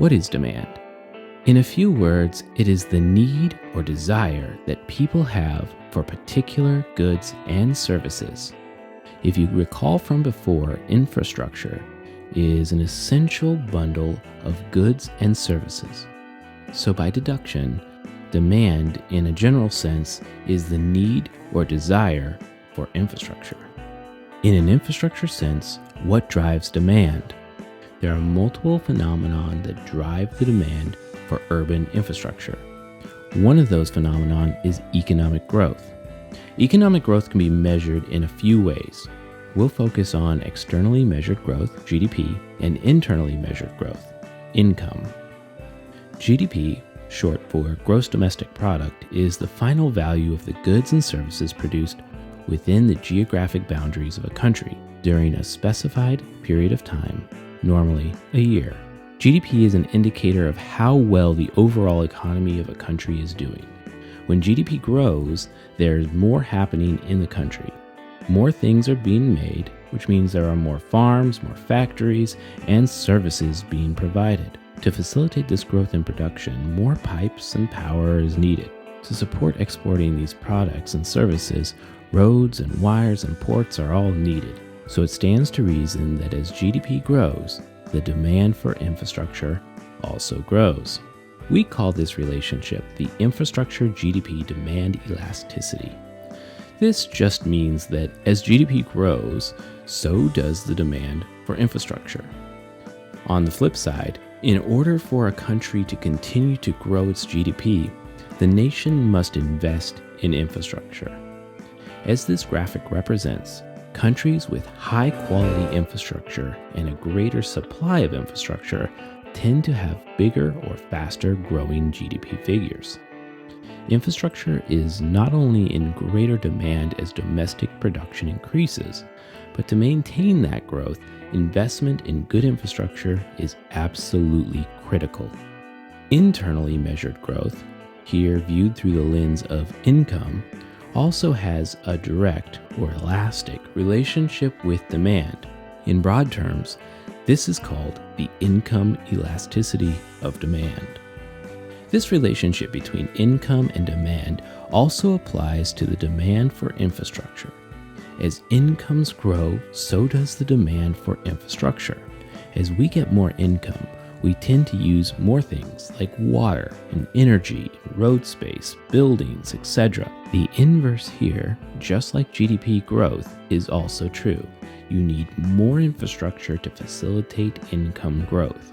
What is demand? In a few words, it is the need or desire that people have for particular goods and services. If you recall from before, infrastructure is an essential bundle of goods and services. So by deduction, demand in a general sense is the need or desire for infrastructure. In an infrastructure sense, what drives demand? There are multiple phenomena that drive the demand for urban infrastructure. One of those phenomena is economic growth. Economic growth can be measured in a few ways. We'll focus on externally measured growth, GDP, and internally measured growth, income. GDP, short for Gross Domestic Product, is the final value of the goods and services produced within the geographic boundaries of a country during a specified period of time, normally a year. GDP is an indicator of how well the overall economy of a country is doing. When GDP grows, there's more happening in the country. More things are being made, which means there are more farms, more factories, and services being provided. To facilitate this growth in production, more pipes and power is needed. To support exporting these products and services, roads and wires and ports are all needed. So it stands to reason that as GDP grows, the demand for infrastructure also grows. We call this relationship the infrastructure GDP demand elasticity. This just means that as GDP grows, so does the demand for infrastructure. On the flip side, in order for a country to continue to grow its GDP, the nation must invest in infrastructure. As this graphic represents, countries with high-quality infrastructure and a greater supply of infrastructure tend to have bigger or faster growing GDP figures. Infrastructure is not only in greater demand as domestic production increases, but to maintain that growth, investment in good infrastructure is absolutely critical. Internally measured growth, here viewed through the lens of income, also has a direct or elastic relationship with demand. In broad terms, this is called the income elasticity of demand. This relationship between income and demand also applies to the demand for infrastructure. As incomes grow, so does the demand for infrastructure. As we get more income, we tend to use more things like water and energy, road space, buildings, etc. The inverse here, just like GDP growth, is also true. You need more infrastructure to facilitate income growth.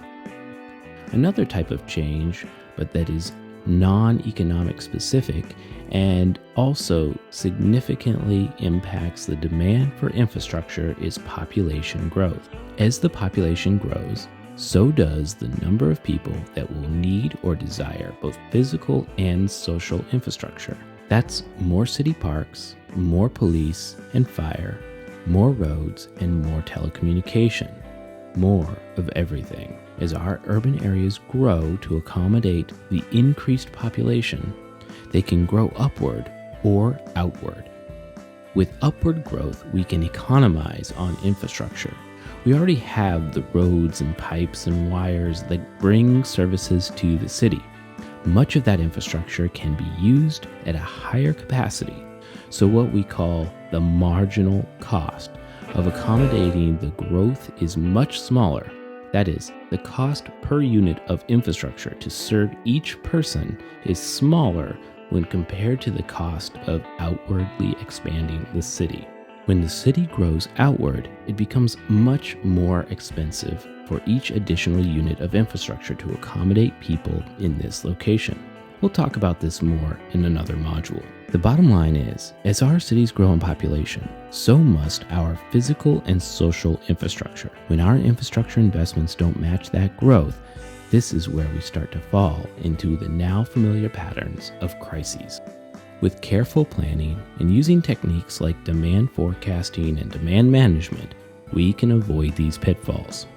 Another type of change, but that is non-economic specific and also significantly impacts the demand for infrastructure, is population growth. As the population grows, so does the number of people that will need or desire both physical and social infrastructure. That's more city parks, more police and fire, more roads, and more telecommunication. More of everything. As our urban areas grow to accommodate the increased population, they can grow upward or outward. With upward growth, we can economize on infrastructure. We already have the roads and pipes and wires that bring services to the city. Much of that infrastructure can be used at a higher capacity, so what we call the marginal cost of accommodating the growth is much smaller. That is, the cost per unit of infrastructure to serve each person is smaller when compared to the cost of outwardly expanding the city. When the city grows outward, it becomes much more expensive for each additional unit of infrastructure to accommodate people in this location. We'll talk about this more in another module. The bottom line is, as our cities grow in population, so must our physical and social infrastructure. When our infrastructure investments don't match that growth, this is where we start to fall into the now familiar patterns of crises. With careful planning and using techniques like demand forecasting and demand management, we can avoid these pitfalls.